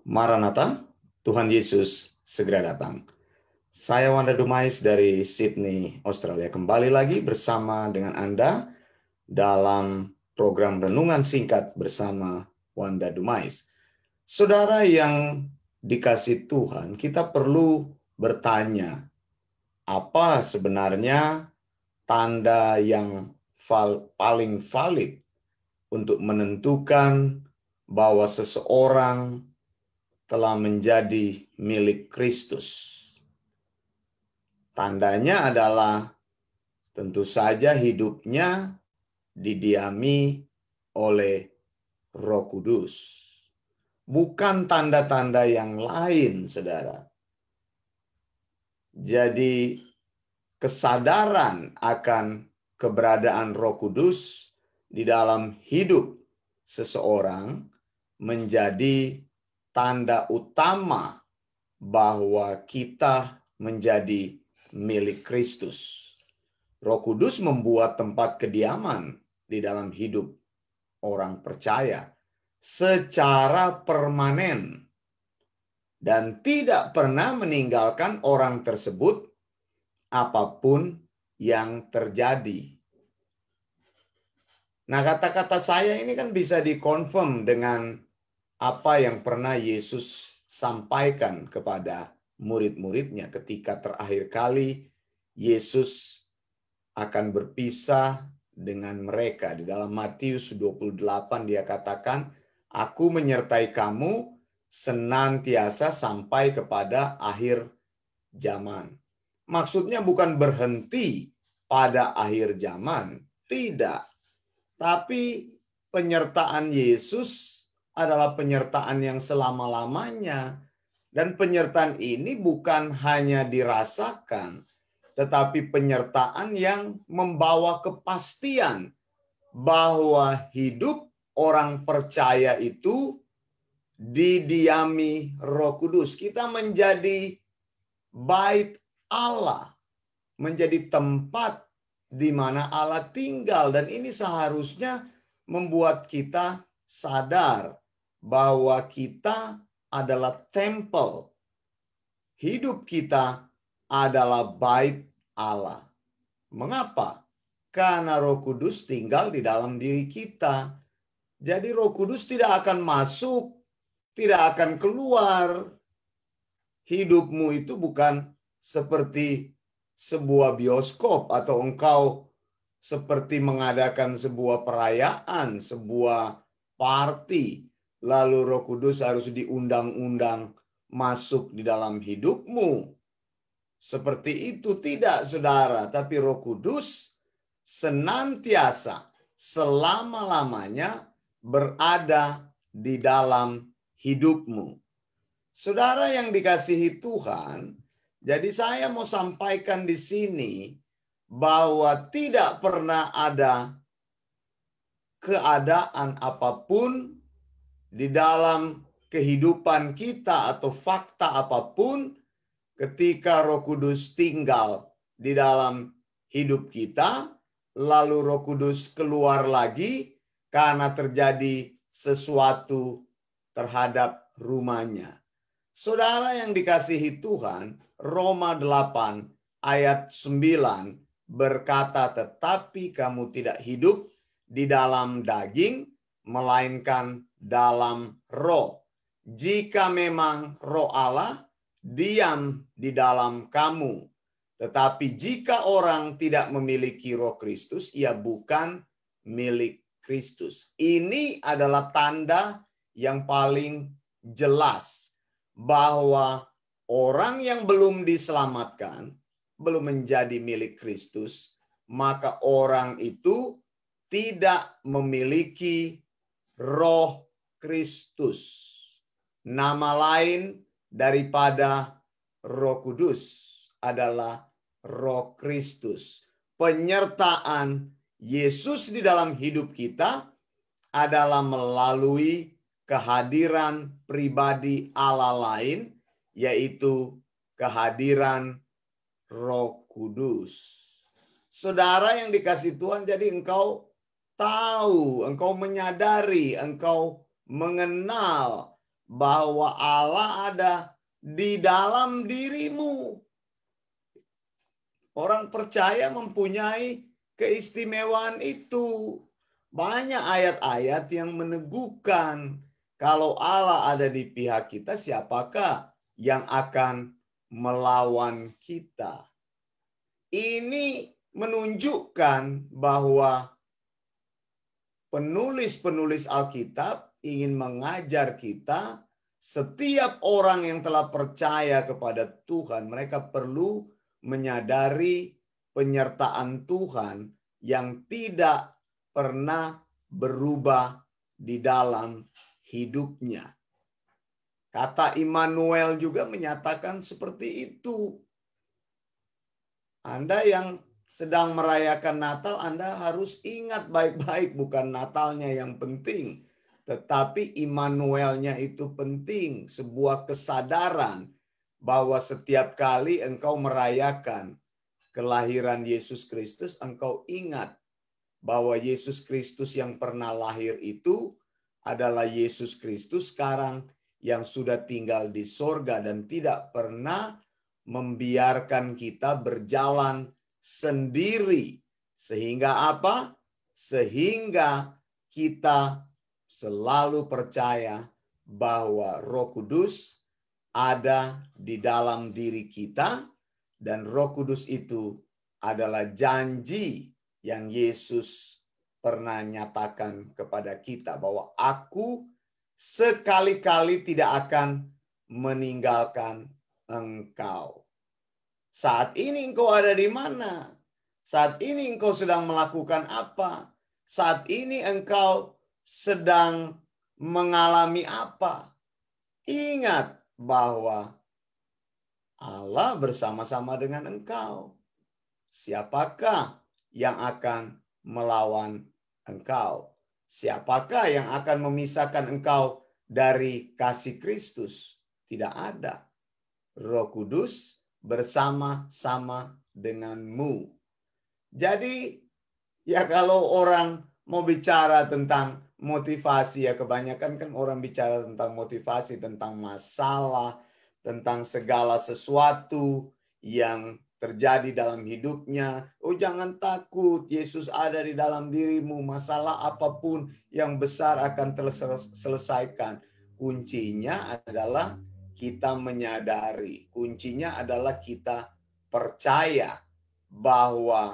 Maranatha, Tuhan Yesus segera datang. Saya Wanda Dumais dari Sydney, Australia. Kembali lagi bersama dengan Anda dalam program Renungan Singkat bersama Wanda Dumais. Saudara yang dikasih Tuhan, kita perlu bertanya, apa sebenarnya tanda yang paling valid untuk menentukan bahwa seseorang telah menjadi milik Kristus? Tandanya adalah tentu saja hidupnya didiami oleh Roh Kudus. Bukan tanda-tanda yang lain, saudara. Jadi kesadaran akan keberadaan Roh Kudus di dalam hidup seseorang menjadi tanda utama bahwa kita menjadi milik Kristus. Roh Kudus membuat tempat kediaman di dalam hidup orang percaya secara permanen dan tidak pernah meninggalkan orang tersebut apapun yang terjadi. Nah, kata-kata saya ini kan bisa dikonfirm dengan apa yang pernah Yesus sampaikan kepada murid-muridnya ketika terakhir kali Yesus akan berpisah dengan mereka. Di dalam Matius 28 dia katakan, "Aku menyertai kamu senantiasa sampai kepada akhir zaman." Maksudnya bukan berhenti pada akhir zaman, tidak. Tapi penyertaan Yesus adalah penyertaan yang selama-lamanya. Dan penyertaan ini bukan hanya dirasakan, tetapi penyertaan yang membawa kepastian bahwa hidup orang percaya itu didiami Roh Kudus. Kita menjadi bait Allah, menjadi tempat di mana Allah tinggal, dan ini seharusnya membuat kita sadar bahwa kita adalah tempel. Hidup kita adalah bait Allah. Mengapa? Karena Roh Kudus tinggal di dalam diri kita. Jadi Roh Kudus tidak akan masuk, tidak akan keluar. Hidupmu itu bukan seperti sebuah bioskop atau engkau seperti mengadakan sebuah perayaan, sebuah party, lalu Roh Kudus harus diundang-undang masuk di dalam hidupmu. Seperti itu tidak, saudara. Tapi Roh Kudus senantiasa, selama-lamanya berada di dalam hidupmu. Saudara yang dikasihi Tuhan, jadi saya mau sampaikan di sini bahwa tidak pernah ada keadaan apapun di dalam kehidupan kita atau fakta apapun ketika Roh Kudus tinggal di dalam hidup kita, lalu Roh Kudus keluar lagi karena terjadi sesuatu terhadap rumahnya. Saudara yang dikasihi Tuhan, Roma 8 ayat 9 berkata, "Tetapi kamu tidak hidup di dalam daging, melainkan dalam roh. Jika memang roh Allah diam di dalam kamu. Tetapi jika orang tidak memiliki roh Kristus, ia bukan milik Kristus." Ini adalah tanda yang paling jelas bahwa orang yang belum diselamatkan, belum menjadi milik Kristus, maka orang itu tidak memiliki roh Kristus. Nama lain daripada Roh Kudus adalah Roh Kristus. Penyertaan Yesus di dalam hidup kita adalah melalui kehadiran pribadi Allah lain, yaitu kehadiran Roh Kudus. Saudara yang dikasihi Tuhan, jadi engkau tahu, engkau menyadari, engkau mengenal bahwa Allah ada di dalam dirimu. Orang percaya mempunyai keistimewaan itu. Banyak ayat-ayat yang meneguhkan kalau Allah ada di pihak kita, siapakah yang akan melawan kita? Ini menunjukkan bahwa penulis-penulis Alkitab ingin mengajar kita, setiap orang yang telah percaya kepada Tuhan, mereka perlu menyadari penyertaan Tuhan yang tidak pernah berubah di dalam hidupnya. Kata Immanuel juga menyatakan seperti itu. Anda yang sedang merayakan Natal, Anda harus ingat baik-baik, bukan Natalnya yang penting, tetapi Immanuelnya itu penting, sebuah kesadaran bahwa setiap kali engkau merayakan kelahiran Yesus Kristus, engkau ingat bahwa Yesus Kristus yang pernah lahir itu adalah Yesus Kristus sekarang yang sudah tinggal di sorga dan tidak pernah membiarkan kita berjalan sendiri. Sehingga apa? Sehingga kita selalu percaya bahwa Roh Kudus ada di dalam diri kita, dan Roh Kudus itu adalah janji yang Yesus pernah nyatakan kepada kita bahwa aku sekali-kali tidak akan meninggalkan engkau. Saat ini engkau ada di mana? Saat ini engkau sedang melakukan apa? Saat ini engkau sedang mengalami apa? Ingat bahwa Allah bersama-sama dengan engkau. Siapakah yang akan melawan engkau? Siapakah yang akan memisahkan engkau dari kasih Kristus? Tidak ada. Roh Kudus bersama-sama denganmu. Jadi, ya kalau orang mau bicara tentang motivasi, ya kebanyakan kan orang bicara tentang motivasi, tentang masalah, tentang segala sesuatu yang terjadi dalam hidupnya. Oh, jangan takut, Yesus ada di dalam dirimu. Masalah apapun yang besar akan terselesaikan. Kuncinya adalah kita menyadari. Kuncinya adalah kita percaya bahwa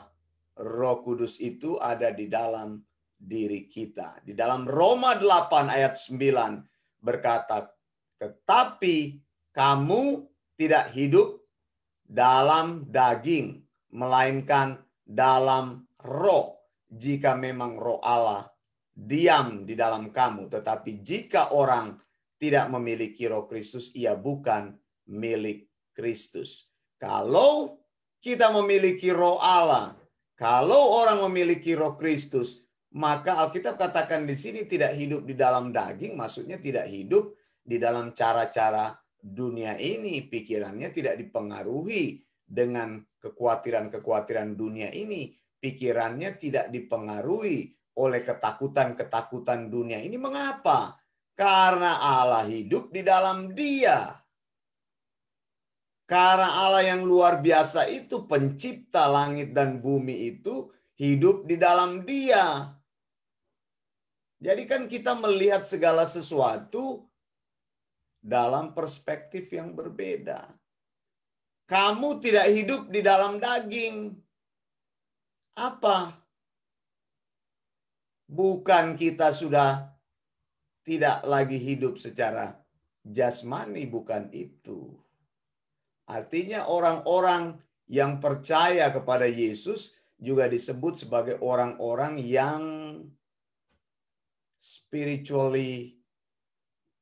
Roh Kudus itu ada di dalam diri kita. Di dalam Roma 8 ayat 9 berkata, tetapi kamu tidak hidup dalam daging, melainkan dalam roh. Jika memang roh Allah diam di dalam kamu. Tetapi jika orang tidak memiliki roh Kristus, ia bukan milik Kristus. Kalau kita memiliki roh Allah, kalau orang memiliki roh Kristus, maka Alkitab katakan di sini tidak hidup di dalam daging, maksudnya tidak hidup di dalam cara-cara dunia ini. Pikirannya tidak dipengaruhi dengan kekhawatiran-kekhawatiran dunia ini. Pikirannya tidak dipengaruhi oleh ketakutan-ketakutan dunia ini. Mengapa? Karena Allah hidup di dalam dia. Karena Allah yang luar biasa itu, pencipta langit dan bumi itu, hidup di dalam dia. Jadi kan kita melihat segala sesuatu dalam perspektif yang berbeda. Kamu tidak hidup di dalam daging. Apa? Bukan kita sudah tidak lagi hidup secara jasmani, bukan itu. Artinya orang-orang yang percaya kepada Yesus juga disebut sebagai orang-orang yang spiritually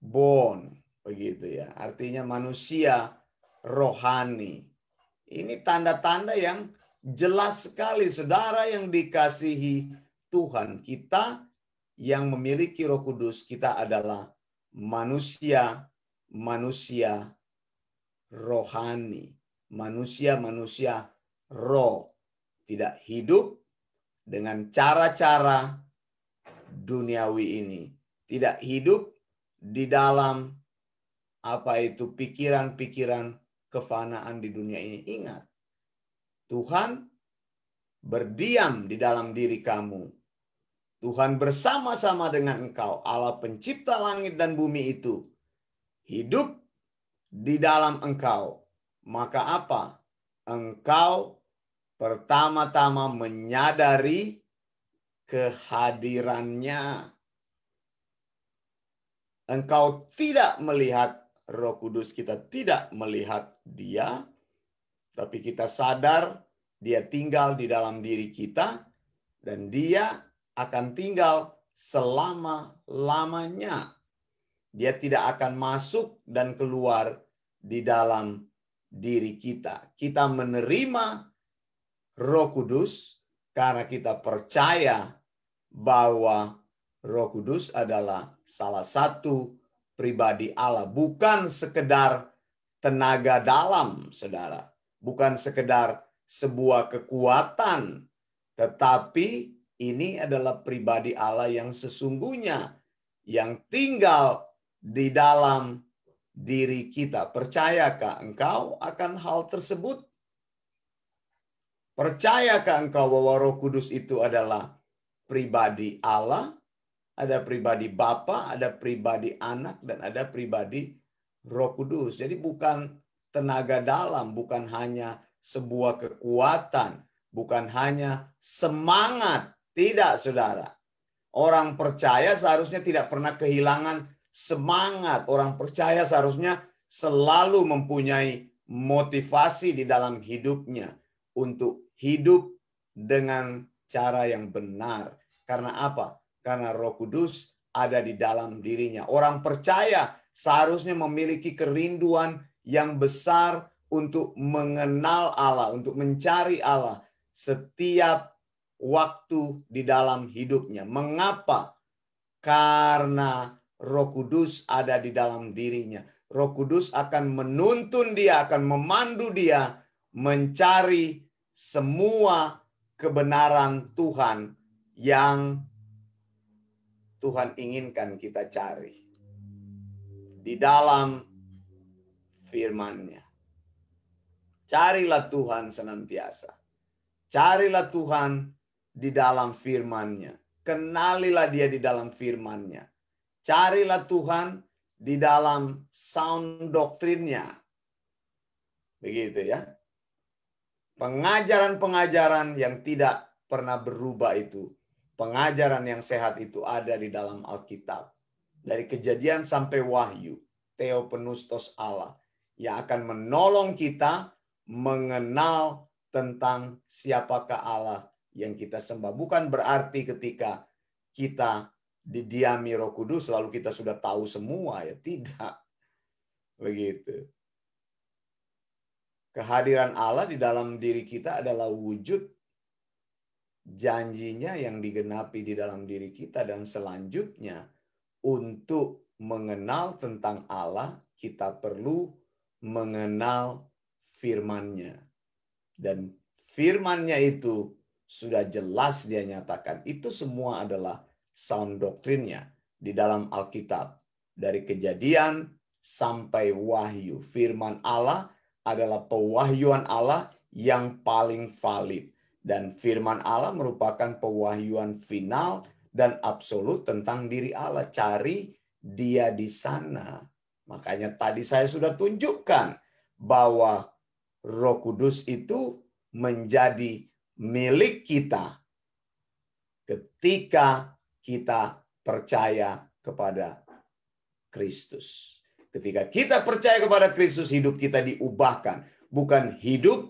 born, begitu ya. Artinya manusia rohani. Ini tanda-tanda yang jelas sekali, saudara yang dikasihi Tuhan. Kita yang memiliki Roh Kudus, kita adalah manusia rohani, manusia roh, tidak hidup dengan cara-cara duniawi ini, tidak hidup di dalam Apa itu pikiran-pikiran kefanaan di dunia ini? Ingat, Tuhan berdiam di dalam diri kamu. Tuhan bersama-sama dengan engkau. Allah pencipta langit dan bumi itu hidup di dalam engkau. Maka apa? Engkau pertama-tama menyadari kehadirannya. Engkau tidak melihat Roh Kudus, kita tidak melihat Dia, tapi kita sadar Dia tinggal di dalam diri kita dan Dia akan tinggal selama-lamanya. Dia tidak akan masuk dan keluar di dalam diri kita. Kita menerima Roh Kudus karena kita percaya bahwa Roh Kudus adalah salah satu pribadi Allah. Bukan sekedar tenaga dalam, saudara. Bukan sekedar sebuah kekuatan. Tetapi ini adalah pribadi Allah yang sesungguhnya. Yang tinggal di dalam diri kita. Percayakah engkau akan hal tersebut? Percayakah engkau bahwa Roh Kudus itu adalah pribadi Allah? Ada pribadi Bapa, ada pribadi Anak, dan ada pribadi Roh Kudus. Jadi bukan tenaga dalam, bukan hanya sebuah kekuatan, bukan hanya semangat. Tidak, saudara. Orang percaya seharusnya tidak pernah kehilangan semangat. Orang percaya seharusnya selalu mempunyai motivasi di dalam hidupnya untuk hidup dengan cara yang benar. Karena apa? Karena Roh Kudus ada di dalam dirinya. Orang percaya seharusnya memiliki kerinduan yang besar untuk mengenal Allah, untuk mencari Allah setiap waktu di dalam hidupnya. Mengapa? Karena Roh Kudus ada di dalam dirinya. Roh Kudus akan menuntun dia, akan memandu dia mencari semua kebenaran Tuhan yang Tuhan inginkan kita cari di dalam firman-Nya. Carilah Tuhan senantiasa. Carilah Tuhan di dalam firman-Nya. Kenalilah Dia di dalam firman-Nya. Carilah Tuhan di dalam sound doktrinnya. Begitu ya. Pengajaran-pengajaran yang tidak pernah berubah itu. Pengajaran yang sehat itu ada di dalam Alkitab. Dari Kejadian sampai Wahyu. Theopneustos Allah. Yang akan menolong kita mengenal tentang siapakah Allah yang kita sembah. Bukan berarti ketika kita didiami Roh Kudus lalu kita sudah tahu semua, ya tidak. Begitu. Kehadiran Allah di dalam diri kita adalah wujud janjinya yang digenapi di dalam diri kita, dan selanjutnya untuk mengenal tentang Allah kita perlu mengenal firman-Nya. Dan firman-Nya itu sudah jelas Dia nyatakan. Itu semua adalah sound doktrinnya di dalam Alkitab. Dari Kejadian sampai Wahyu. Firman Allah adalah pewahyuan Allah yang paling valid. Dan firman Allah merupakan pewahyuan final dan absolut tentang diri Allah. Cari Dia di sana. Makanya tadi saya sudah tunjukkan bahwa Roh Kudus itu menjadi milik kita ketika kita percaya kepada Kristus. Ketika kita percaya kepada Kristus, hidup kita diubahkan. Bukan hidup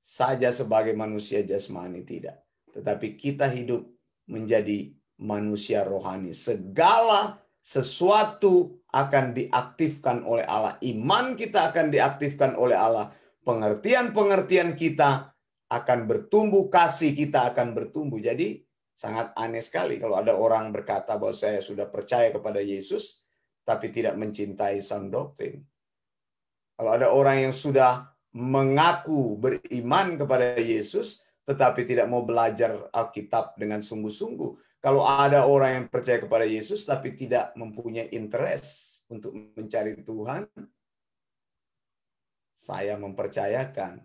saja sebagai manusia jasmani, tidak. Tetapi kita hidup menjadi manusia rohani. Segala sesuatu akan diaktifkan oleh Allah. Iman kita akan diaktifkan oleh Allah. Pengertian-pengertian kita akan bertumbuh. Kasih kita akan bertumbuh. Jadi sangat aneh sekali kalau ada orang berkata bahwa saya sudah percaya kepada Yesus, tapi tidak mencintai sound doktrin. Kalau ada orang yang sudah mengaku beriman kepada Yesus, tetapi tidak mau belajar Alkitab dengan sungguh-sungguh. Kalau ada orang yang percaya kepada Yesus, tapi tidak mempunyai interest untuk mencari Tuhan, saya mempercayakan,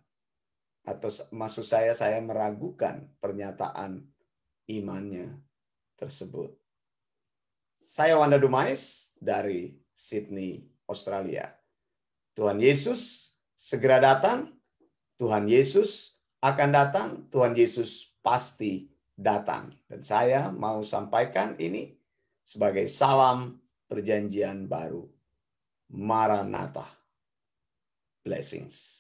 atau maksud saya meragukan pernyataan imannya tersebut. Saya Wanda Dumais dari Sydney, Australia. Tuhan Yesus segera datang, Tuhan Yesus akan datang, Tuhan Yesus pasti datang. Dan saya mau sampaikan ini sebagai salam perjanjian baru. Maranatha. Blessings.